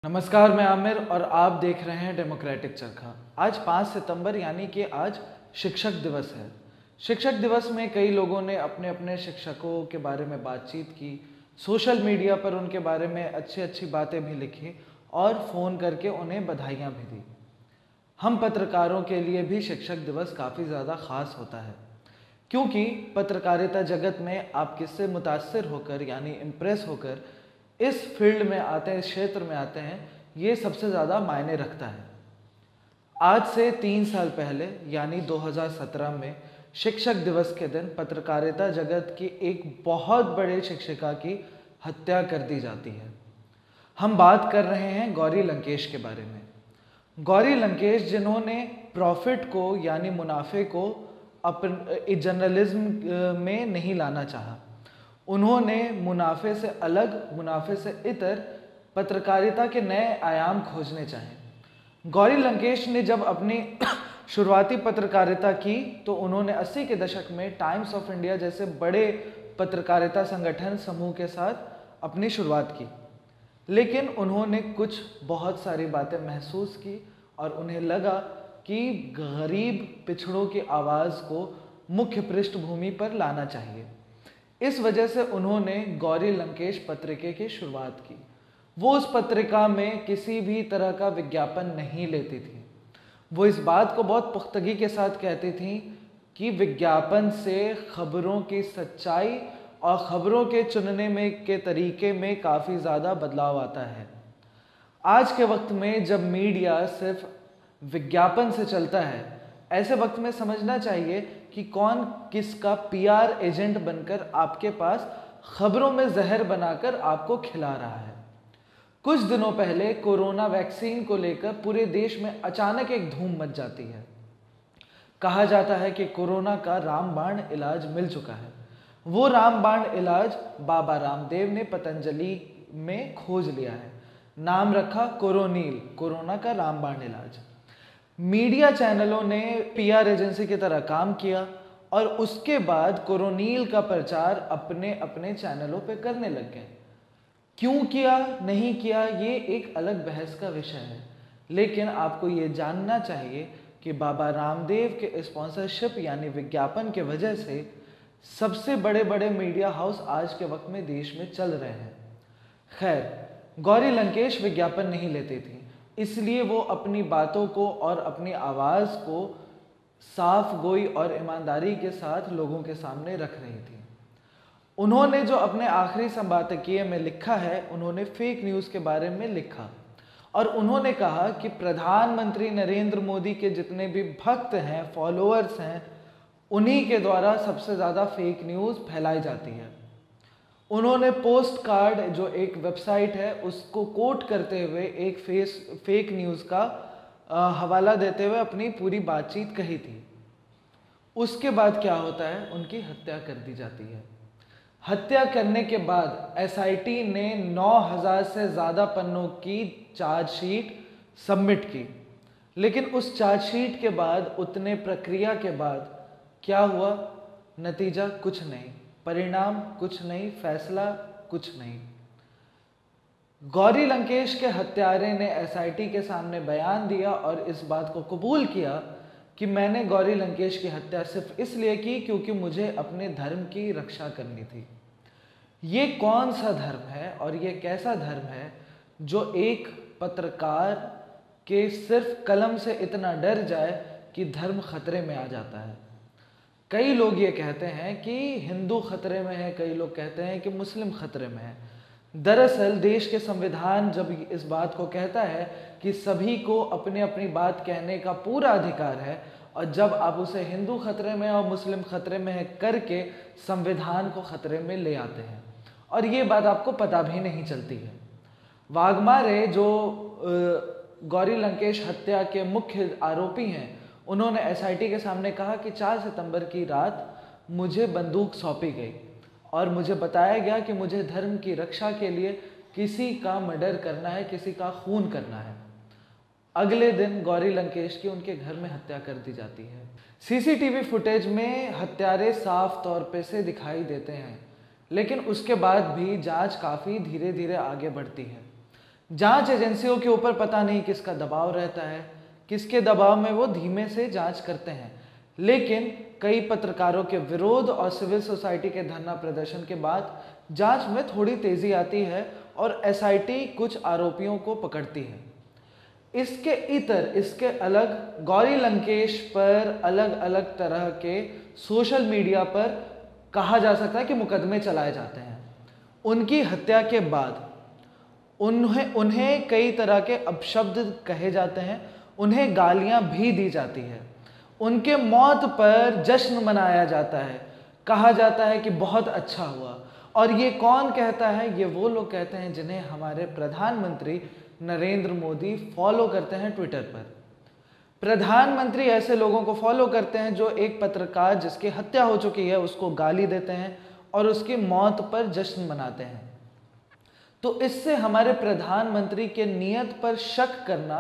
नमस्कार, मैं आमिर और आप देख रहे हैं डेमोक्रेटिक चरखा। आज 5 सितंबर यानी कि आज शिक्षक दिवस है। शिक्षक दिवस में कई लोगों ने अपने अपने शिक्षकों के बारे में बातचीत की, सोशल मीडिया पर उनके बारे में अच्छी अच्छी बातें भी लिखी और फ़ोन करके उन्हें बधाइयाँ भी दी। हम पत्रकारों के लिए भी शिक्षक दिवस काफ़ी ज़्यादा ख़ास होता है, क्योंकि पत्रकारिता जगत में आप किससे मुतासिर होकर यानी इम्प्रेस होकर इस फील्ड में आते हैं, इस क्षेत्र में आते हैं, ये सबसे ज़्यादा मायने रखता है। आज से 3 साल पहले यानी 2017 में शिक्षक दिवस के दिन पत्रकारिता जगत की एक बहुत बड़े शिक्षिका की हत्या कर दी जाती है। हम बात कर रहे हैं गौरी लंकेश के बारे में। गौरी लंकेश जिन्होंने प्रॉफिट को यानी मुनाफे को अपन जर्नलिज्म में नहीं लाना चाहा, उन्होंने मुनाफे से अलग, मुनाफे से इतर पत्रकारिता के नए आयाम खोजने चाहे। गौरी लंकेश ने जब अपनी शुरुआती पत्रकारिता की तो उन्होंने 80 के दशक में टाइम्स ऑफ इंडिया जैसे बड़े पत्रकारिता संगठन समूह के साथ अपनी शुरुआत की, लेकिन उन्होंने कुछ बहुत सारी बातें महसूस की और उन्हें लगा कि गरीब पिछड़ों की आवाज़ को मुख्य पृष्ठभूमि पर लाना चाहिए। इस वजह से उन्होंने गौरी लंकेश पत्रिका की शुरुआत की। वो उस पत्रिका में किसी भी तरह का विज्ञापन नहीं लेती थी। वो इस बात को बहुत पुख्तगी के साथ कहती थी कि विज्ञापन से खबरों की सच्चाई और खबरों के चुनने में के तरीके में काफ़ी ज़्यादा बदलाव आता है। आज के वक्त में जब मीडिया सिर्फ विज्ञापन से चलता है, ऐसे वक्त में समझना चाहिए कि कौन किसका पीआर एजेंट बनकर आपके पास खबरों में जहर बनाकर आपको खिला रहा है। कुछ दिनों पहले कोरोना वैक्सीन को लेकर पूरे देश में अचानक एक धूम मच जाती है। कहा जाता है कि कोरोना का रामबाण इलाज मिल चुका है। वो रामबाण इलाज बाबा रामदेव ने पतंजलि में खोज लिया है। नाम रखा कोरोनील, कोरोना का रामबाण इलाज। मीडिया चैनलों ने पीआर एजेंसी की तरह काम किया और उसके बाद कोरोनील का प्रचार अपने अपने चैनलों पे करने लग गए। क्यों किया, नहीं किया, ये एक अलग बहस का विषय है, लेकिन आपको ये जानना चाहिए कि बाबा रामदेव के स्पॉन्सरशिप यानी विज्ञापन के वजह से सबसे बड़े बड़े मीडिया हाउस आज के वक्त में देश में चल रहे हैं। खैर, गौरी लंकेश विज्ञापन नहीं लेती थी, इसलिए वो अपनी बातों को और अपनी आवाज़ को साफ गोई और ईमानदारी के साथ लोगों के सामने रख रही थी। उन्होंने जो अपने आखिरी संपादकीय में लिखा है, उन्होंने फेक न्यूज़ के बारे में लिखा और उन्होंने कहा कि प्रधानमंत्री नरेंद्र मोदी के जितने भी भक्त हैं, फॉलोअर्स हैं, उन्हीं के द्वारा सबसे ज़्यादा फेक न्यूज़ फैलाई जाती है। उन्होंने पोस्ट कार्ड जो एक वेबसाइट है उसको कोट करते हुए एक फेक न्यूज़ का हवाला देते हुए अपनी पूरी बातचीत कही थी। उसके बाद क्या होता है, उनकी हत्या कर दी जाती है। हत्या करने के बाद एसआईटी ने 9000 से ज़्यादा पन्नों की चार्जशीट सबमिट की, लेकिन उस चार्जशीट के बाद, उतने प्रक्रिया के बाद क्या हुआ? नतीजा कुछ नहीं, परिणाम कुछ नहीं, फैसला कुछ नहीं। गौरी लंकेश के हत्यारे ने एसआईटी के सामने बयान दिया और इस बात को कबूल किया कि मैंने गौरी लंकेश की हत्या सिर्फ इसलिए की क्योंकि मुझे अपने धर्म की रक्षा करनी थी। ये कौन सा धर्म है और ये कैसा धर्म है जो एक पत्रकार के सिर्फ कलम से इतना डर जाए कि धर्म खतरे में आ जाता है? कई लोग ये कहते हैं कि हिंदू खतरे में है, कई लोग कहते हैं कि मुस्लिम खतरे में है। दरअसल देश के संविधान जब इस बात को कहता है कि सभी को अपनी अपनी बात कहने का पूरा अधिकार है, और जब आप उसे हिंदू खतरे में और मुस्लिम खतरे में है करके संविधान को खतरे में ले आते हैं, और ये बात आपको पता भी नहीं चलती है। वाघमारे जो गौरी लंकेश हत्या के मुख्य आरोपी हैं, उन्होंने एसआईटी के सामने कहा कि 4 सितंबर की रात मुझे बंदूक सौंपी गई और मुझे बताया गया कि मुझे धर्म की रक्षा के लिए किसी का मर्डर करना है, किसी का खून करना है। अगले दिन गौरी लंकेश की उनके घर में हत्या कर दी जाती है। सीसीटीवी फुटेज में हत्यारे साफ तौर पे से दिखाई देते हैं, लेकिन उसके बाद भी जांच काफ़ी धीरे धीरे आगे बढ़ती है। जांच एजेंसियों के ऊपर पता नहीं किसका दबाव रहता है, किसके दबाव में वो धीमे से जांच करते हैं। लेकिन कई पत्रकारों के विरोध और सिविल सोसाइटी के धरना प्रदर्शन के बाद जांच में थोड़ी तेजी आती है और एसआईटी कुछ आरोपियों को पकड़ती है। इसके अलग गौरी लंकेश पर अलग अलग तरह के सोशल मीडिया पर कहा जा सकता है कि मुकदमे चलाए जाते हैं। उनकी हत्या के बाद उन्हें कई तरह के अपशब्द कहे जाते हैं, उन्हें गालियां भी दी जाती है, उनके मौत पर जश्न मनाया जाता है, कहा जाता है कि बहुत अच्छा हुआ। और ये कौन कहता है? ये वो लोग कहते हैं जिन्हें हमारे प्रधानमंत्री नरेंद्र मोदी फॉलो करते हैं ट्विटर पर। प्रधानमंत्री ऐसे लोगों को फॉलो करते हैं जो एक पत्रकार जिसकी हत्या हो चुकी है उसको गाली देते हैं और उसकी मौत पर जश्न मनाते हैं। तो इससे हमारे प्रधानमंत्री के नियत पर शक करना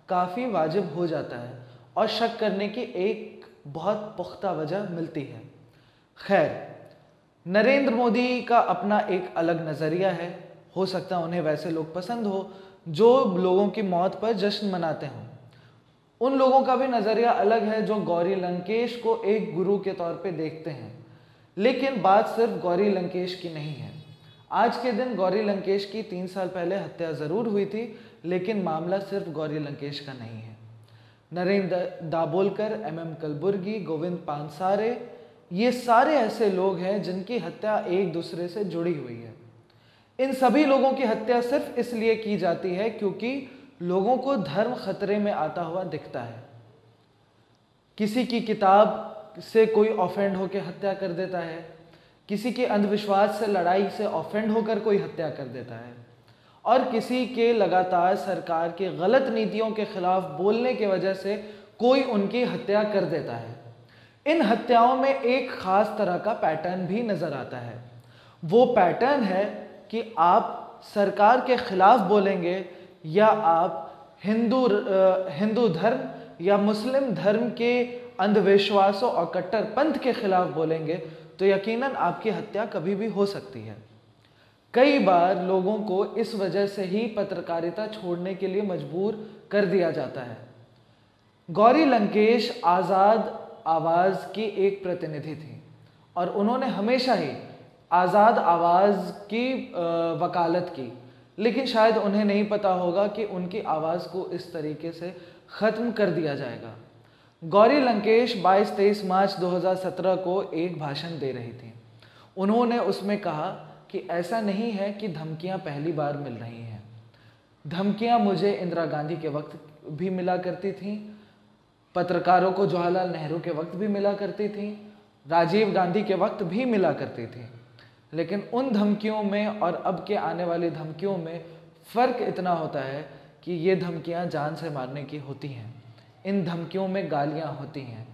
काफ़ी वाजिब हो जाता है और शक करने की एक बहुत पुख्ता वजह मिलती है। खैर, नरेंद्र मोदी का अपना एक अलग नज़रिया है। हो सकता है उन्हें वैसे लोग पसंद हो जो लोगों की मौत पर जश्न मनाते हों। उन लोगों का भी नज़रिया अलग है जो गौरी लंकेश को एक गुरु के तौर पे देखते हैं। लेकिन बात सिर्फ गौरी लंकेश की नहीं है। आज के दिन गौरी लंकेश की 3 साल पहले हत्या ज़रूर हुई थी, लेकिन मामला सिर्फ गौरी लंकेश का नहीं है। नरेंद्र दाभोलकर, MM कलबुर्गी, गोविंद पानसारे, ये सारे ऐसे लोग हैं जिनकी हत्या एक दूसरे से जुड़ी हुई है। इन सभी लोगों की हत्या सिर्फ इसलिए की जाती है क्योंकि लोगों को धर्म खतरे में आता हुआ दिखता है। किसी की किताब से कोई ऑफेंड होकर हत्या कर देता है, किसी के अंधविश्वास से लड़ाई से ऑफेंड होकर कोई हत्या कर देता है, और किसी के लगातार सरकार की गलत नीतियों के खिलाफ बोलने की वजह से कोई उनकी हत्या कर देता है। इन हत्याओं में एक खास तरह का पैटर्न भी नजर आता है। वो पैटर्न है कि आप सरकार के खिलाफ बोलेंगे या आप हिंदू धर्म या मुस्लिम धर्म के अंधविश्वासों और कट्टरपंथ के खिलाफ बोलेंगे तो यकीनन आपकी हत्या कभी भी हो सकती है। कई बार लोगों को इस वजह से ही पत्रकारिता छोड़ने के लिए मजबूर कर दिया जाता है। गौरी लंकेश आज़ाद आवाज़ की एक प्रतिनिधि थी और उन्होंने हमेशा ही आज़ाद आवाज़ की वकालत की, लेकिन शायद उन्हें नहीं पता होगा कि उनकी आवाज़ को इस तरीके से ख़त्म कर दिया जाएगा। गौरी लंकेश 22-23 मार्च 2017 को एक भाषण दे रही थी। उन्होंने उसमें कहा कि ऐसा नहीं है कि धमकियां पहली बार मिल रही हैं। धमकियां मुझे इंदिरा गांधी के वक्त भी मिला करती थीं, पत्रकारों को जवाहरलाल नेहरू के वक्त भी मिला करती थीं, राजीव गांधी के वक्त भी मिला करती थी। लेकिन उन धमकियों में और अब के आने वाली धमकियों में फ़र्क इतना होता है कि ये धमकियां जान से मारने की होती हैं। इन धमकियों में गालियां होती हैं,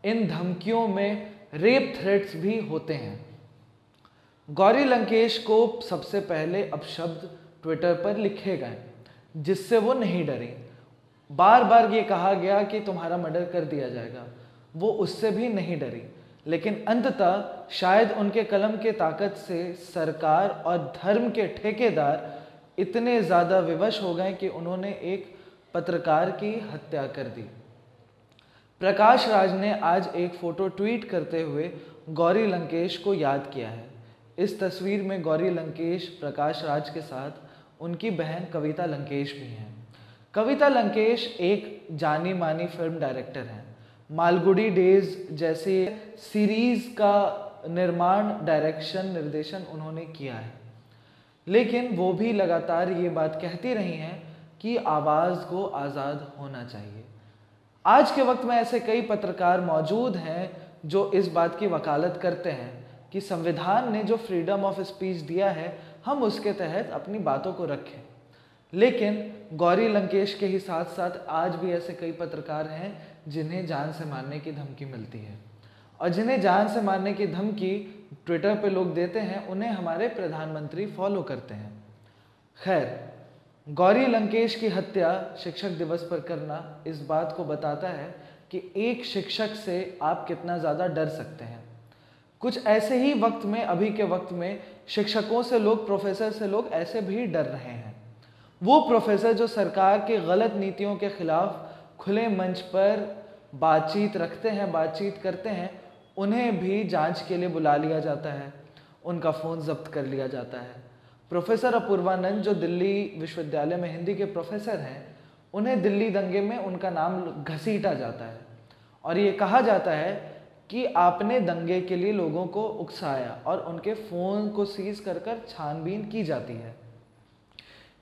इन धमकियों में रेप थ्रेट्स भी होते हैं। गौरी लंकेश को सबसे पहले अपशब्द ट्विटर पर लिखे गए जिससे वो नहीं डरी। बार बार ये कहा गया कि तुम्हारा मर्डर कर दिया जाएगा, वो उससे भी नहीं डरी। लेकिन अंततः शायद उनके कलम के ताकत से सरकार और धर्म के ठेकेदार इतने ज़्यादा विवश हो गए कि उन्होंने एक पत्रकार की हत्या कर दी। प्रकाश राज ने आज एक फ़ोटो ट्वीट करते हुए गौरी लंकेश को याद किया है। इस तस्वीर में गौरी लंकेश प्रकाश राज के साथ उनकी बहन कविता लंकेश भी हैं। कविता लंकेश एक जानी मानी फिल्म डायरेक्टर हैं। मालगुडी डेज जैसे सीरीज़ का निर्माण, डायरेक्शन, निर्देशन उन्होंने किया है। लेकिन वो भी लगातार ये बात कहती रही हैं कि आवाज़ को आज़ाद होना चाहिए। आज के वक्त में ऐसे कई पत्रकार मौजूद हैं जो इस बात की वकालत करते हैं कि संविधान ने जो फ्रीडम ऑफ स्पीच दिया है हम उसके तहत अपनी बातों को रखें। लेकिन गौरी लंकेश के ही साथ साथ आज भी ऐसे कई पत्रकार हैं जिन्हें जान से मारने की धमकी मिलती है, और जिन्हें जान से मारने की धमकी ट्विटर पे लोग देते हैं उन्हें हमारे प्रधानमंत्री फॉलो करते हैं। खैर, गौरी लंकेश की हत्या शिक्षक दिवस पर करना इस बात को बताता है कि एक शिक्षक से आप कितना ज़्यादा डर सकते हैं। कुछ ऐसे ही वक्त में, अभी के वक्त में शिक्षकों से लोग, प्रोफेसर से लोग ऐसे भी डर रहे हैं। वो प्रोफेसर जो सरकार के गलत नीतियों के खिलाफ खुले मंच पर बातचीत रखते हैं, बातचीत करते हैं, उन्हें भी जांच के लिए बुला लिया जाता है, उनका फ़ोन जब्त कर लिया जाता है। प्रोफेसर अपूर्वानंद जो दिल्ली विश्वविद्यालय में हिंदी के प्रोफेसर हैं, उन्हें दिल्ली दंगे में उनका नाम घसीटा जाता है और ये कहा जाता है कि आपने दंगे के लिए लोगों को उकसाया, और उनके फ़ोन को सीज कर कर छानबीन की जाती है।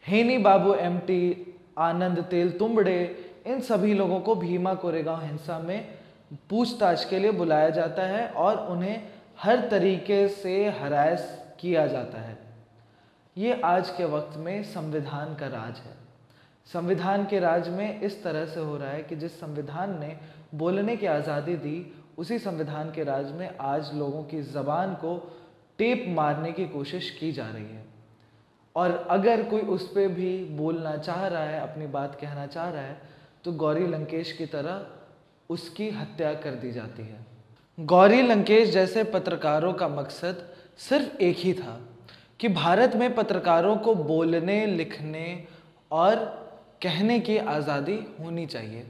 हेनी बाबू एमटी, आनंद तेल तुंबड़े, इन सभी लोगों को भीमा कोरेगांव हिंसा में पूछताछ के लिए बुलाया जाता है और उन्हें हर तरीके से हरास किया जाता है। ये आज के वक्त में संविधान का राज है। संविधान के राज में इस तरह से हो रहा है कि जिस संविधान ने बोलने की आज़ादी दी, उसी संविधान के राज में आज लोगों की ज़बान को टेप मारने की कोशिश की जा रही है। और अगर कोई उस पर भी बोलना चाह रहा है, अपनी बात कहना चाह रहा है, तो गौरी लंकेश की तरह उसकी हत्या कर दी जाती है। गौरी लंकेश जैसे पत्रकारों का मकसद सिर्फ एक ही था कि भारत में पत्रकारों को बोलने, लिखने और कहने की आज़ादी होनी चाहिए।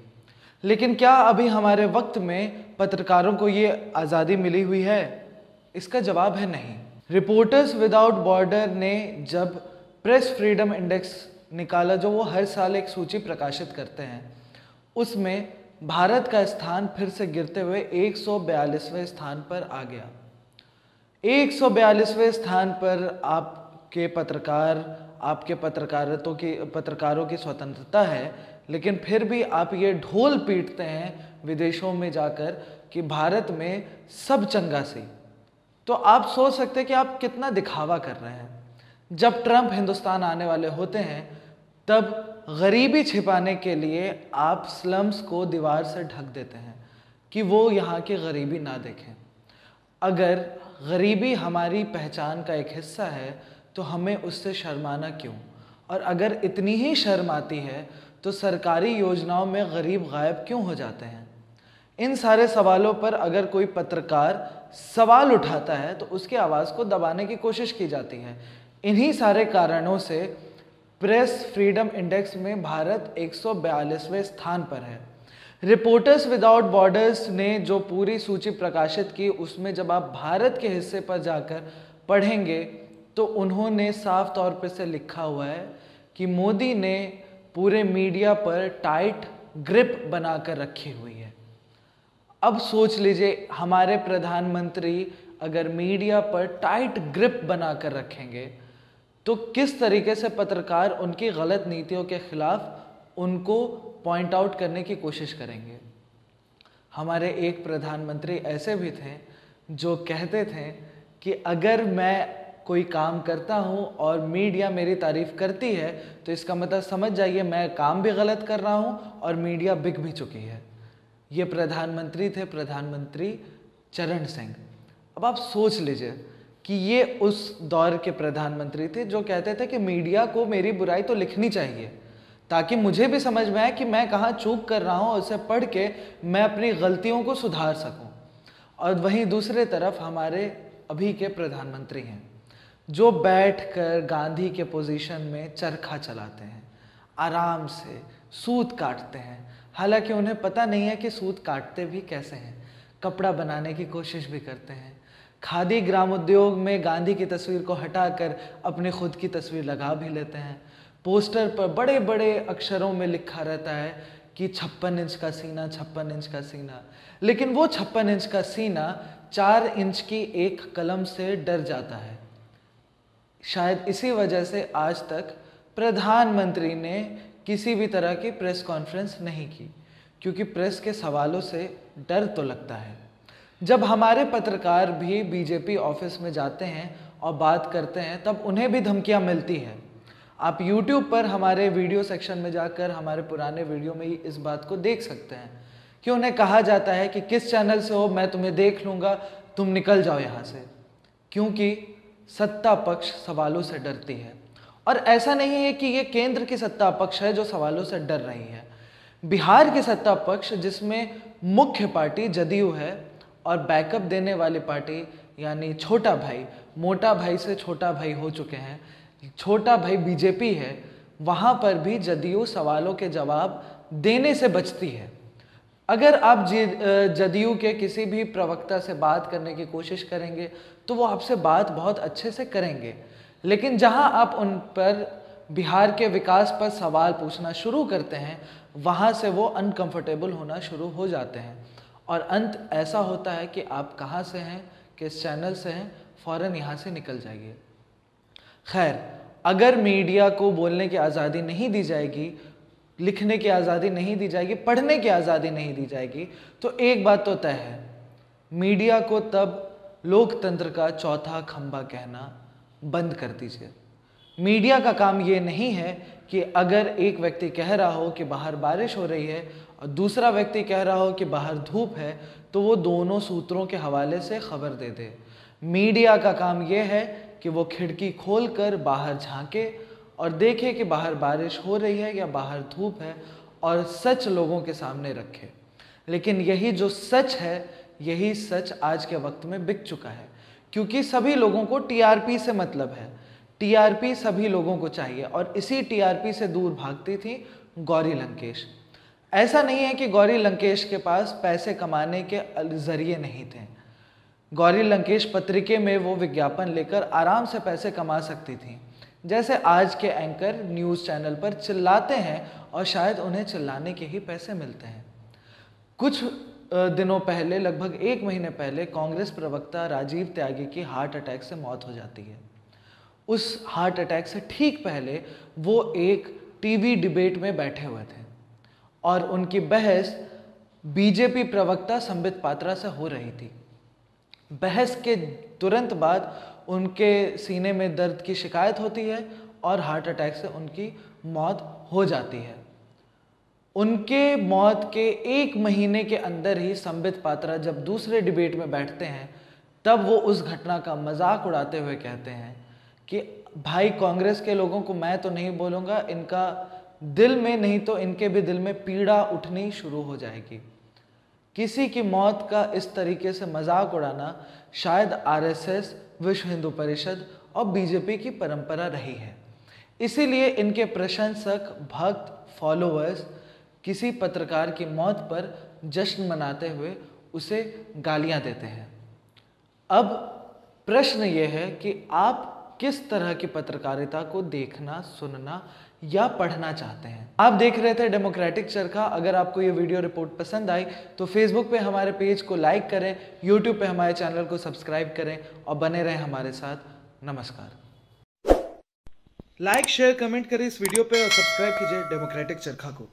लेकिन क्या अभी हमारे वक्त में पत्रकारों को ये आज़ादी मिली हुई है? इसका जवाब है नहीं। रिपोर्टर्स विदाउट बॉर्डर ने जब प्रेस फ्रीडम इंडेक्स निकाला, जो वो हर साल एक सूची प्रकाशित करते हैं, उसमें भारत का स्थान फिर से गिरते हुए 142वें स्थान पर आ गया। 142वें स्थान पर आपके पत्रकारों की स्वतंत्रता है, लेकिन फिर भी आप ये ढोल पीटते हैं विदेशों में जाकर कि भारत में सब चंगा सी। तो आप सोच सकते हैं कि आप कितना दिखावा कर रहे हैं। जब ट्रंप हिंदुस्तान आने वाले होते हैं, तब गरीबी छिपाने के लिए आप स्लम्स को दीवार से ढक देते हैं कि वो यहाँ की गरीबी ना देखें। अगर गरीबी हमारी पहचान का एक हिस्सा है, तो हमें उससे शर्माना क्यों? और अगर इतनी ही शर्म आती है, तो सरकारी योजनाओं में गरीब गायब क्यों हो जाते हैं? इन सारे सवालों पर अगर कोई पत्रकार सवाल उठाता है, तो उसकी आवाज़ को दबाने की कोशिश की जाती है। इन्हीं सारे कारणों से प्रेस फ्रीडम इंडेक्स में भारत 142वें स्थान पर है। रिपोर्टर्स विदाउट बॉर्डर्स ने जो पूरी सूची प्रकाशित की, उसमें जब आप भारत के हिस्से पर जाकर पढ़ेंगे, तो उन्होंने साफ तौर पर से लिखा हुआ है कि मोदी ने पूरे मीडिया पर टाइट ग्रिप बनाकर रखी हुई है। अब सोच लीजिए, हमारे प्रधानमंत्री अगर मीडिया पर टाइट ग्रिप बनाकर रखेंगे, तो किस तरीके से पत्रकार उनकी गलत नीतियों के खिलाफ उनको पॉइंट आउट करने की कोशिश करेंगे। हमारे एक प्रधानमंत्री ऐसे भी थे जो कहते थे कि अगर मैं कोई काम करता हूं और मीडिया मेरी तारीफ करती है, तो इसका मतलब समझ जाइए मैं काम भी गलत कर रहा हूं और मीडिया बिक भी चुकी है। ये प्रधानमंत्री थे, प्रधानमंत्री चरण सिंह। अब आप सोच लीजिए कि ये उस दौर के प्रधानमंत्री थे जो कहते थे कि मीडिया को मेरी बुराई तो लिखनी चाहिए, ताकि मुझे भी समझ में आए कि मैं कहाँ चूक कर रहा हूँ, उसे पढ़ के मैं अपनी गलतियों को सुधार सकूँ। और वहीं दूसरे तरफ हमारे अभी के प्रधानमंत्री हैं जो बैठकर गांधी के पोजीशन में चरखा चलाते हैं, आराम से सूत काटते हैं। हालांकि उन्हें पता नहीं है कि सूत काटते भी कैसे हैं। कपड़ा बनाने की कोशिश भी करते हैं। खादी ग्रामोद्योग में गांधी की तस्वीर को हटाकर अपनी खुद की तस्वीर लगा भी लेते हैं। पोस्टर पर बड़े बड़े अक्षरों में लिखा रहता है कि 56 इंच का सीना, 56 इंच का सीना। लेकिन वो 56 इंच का सीना 4 इंच की एक कलम से डर जाता है। शायद इसी वजह से आज तक प्रधानमंत्री ने किसी भी तरह की प्रेस कॉन्फ्रेंस नहीं की, क्योंकि प्रेस के सवालों से डर तो लगता है। जब हमारे पत्रकार भी बीजेपी ऑफिस में जाते हैं और बात करते हैं, तब उन्हें भी धमकियां मिलती हैं। आप YouTube पर हमारे वीडियो सेक्शन में जाकर हमारे पुराने वीडियो में ही इस बात को देख सकते हैं कि उन्हें कहा जाता है कि किस चैनल से हो, मैं तुम्हें देख लूँगा, तुम निकल जाओ यहाँ से। क्योंकि सत्ता पक्ष सवालों से डरती है। और ऐसा नहीं है कि ये केंद्र की सत्ता पक्ष है जो सवालों से डर रही है। बिहार की सत्ता पक्ष, जिसमें मुख्य पार्टी जदयू है और बैकअप देने वाली पार्टी यानी छोटा भाई, मोटा भाई से छोटा भाई हो चुके हैं, छोटा भाई बीजेपी है, वहाँ पर भी जदयू सवालों के जवाब देने से बचती है। अगर आप जदयू के किसी भी प्रवक्ता से बात करने की कोशिश करेंगे तो वो आपसे बात बहुत अच्छे से करेंगे, लेकिन जहाँ आप उन पर बिहार के विकास पर सवाल पूछना शुरू करते हैं वहाँ से वो अनकंफर्टेबल होना शुरू हो जाते हैं और अंत ऐसा होता है कि आप कहाँ से हैं, किस चैनल से हैं, फ़ौरन यहाँ से निकल जाइए। खैर, अगर मीडिया को बोलने की आज़ादी नहीं दी जाएगी, लिखने की आज़ादी नहीं दी जाएगी, पढ़ने की आज़ादी नहीं दी जाएगी, तो एक बात तो तय है, मीडिया को तब लोकतंत्र का चौथा खंभा कहना बंद कर दीजिए। मीडिया का काम ये नहीं है कि अगर एक व्यक्ति कह रहा हो कि बाहर बारिश हो रही है और दूसरा व्यक्ति कह रहा हो कि बाहर धूप है तो वो दोनों सूत्रों के हवाले से खबर दे दे। मीडिया का काम ये है कि वो खिड़की खोलकर बाहर झांके और देखे कि बाहर बारिश हो रही है या बाहर धूप है और सच लोगों के सामने रखे। लेकिन यही जो सच है, यही सच आज के वक्त में बिक चुका है, क्योंकि सभी लोगों को टीआरपी से मतलब है। टीआरपी सभी लोगों को चाहिए और इसी टीआरपी से दूर भागती थी गौरी लंकेश। ऐसा नहीं है कि गौरी लंकेश के पास पैसे कमाने के जरिए नहीं थे। गौरी लंकेश पत्रिके में वो विज्ञापन लेकर आराम से पैसे कमा सकती थी, जैसे आज के एंकर न्यूज़ चैनल पर चिल्लाते हैं और शायद उन्हें चिल्लाने के ही पैसे मिलते हैं। कुछ दिनों पहले, लगभग 1 महीने पहले, कांग्रेस प्रवक्ता राजीव त्यागी की हार्ट अटैक से मौत हो जाती है। उस हार्ट अटैक से ठीक पहले वो एक टीवी डिबेट में बैठे हुए थे और उनकी बहस बीजेपी प्रवक्ता संबित पात्रा से हो रही थी। बहस के तुरंत बाद उनके सीने में दर्द की शिकायत होती है और हार्ट अटैक से उनकी मौत हो जाती है। उनके मौत के 1 महीने के अंदर ही संबित पात्रा जब दूसरे डिबेट में बैठते हैं तब वो उस घटना का मजाक उड़ाते हुए कहते हैं कि भाई, कांग्रेस के लोगों को मैं तो नहीं बोलूँगा, इनका दिल में नहीं तो इनके भी दिल में पीड़ा उठनी शुरू हो जाएगी। किसी की मौत का इस तरीके से मजाक उड़ाना शायद आरएसएस, विश्व हिंदू परिषद और बीजेपी की परंपरा रही है। इसीलिए इनके प्रशंसक, भक्त, फॉलोअर्स किसी पत्रकार की मौत पर जश्न मनाते हुए उसे गालियां देते हैं। अब प्रश्न ये है कि आप किस तरह की पत्रकारिता को देखना, सुनना या पढ़ना चाहते हैं। आप देख रहे थे डेमोक्रेटिक चरखा। अगर आपको ये वीडियो रिपोर्ट पसंद आई तो फेसबुक पे हमारे पेज को लाइक करें, यूट्यूब पे हमारे चैनल को सब्सक्राइब करें और बने रहें हमारे साथ। नमस्कार। लाइक, शेयर, कमेंट करें इस वीडियो पे और सब्सक्राइब कीजिए डेमोक्रेटिक चरखा को।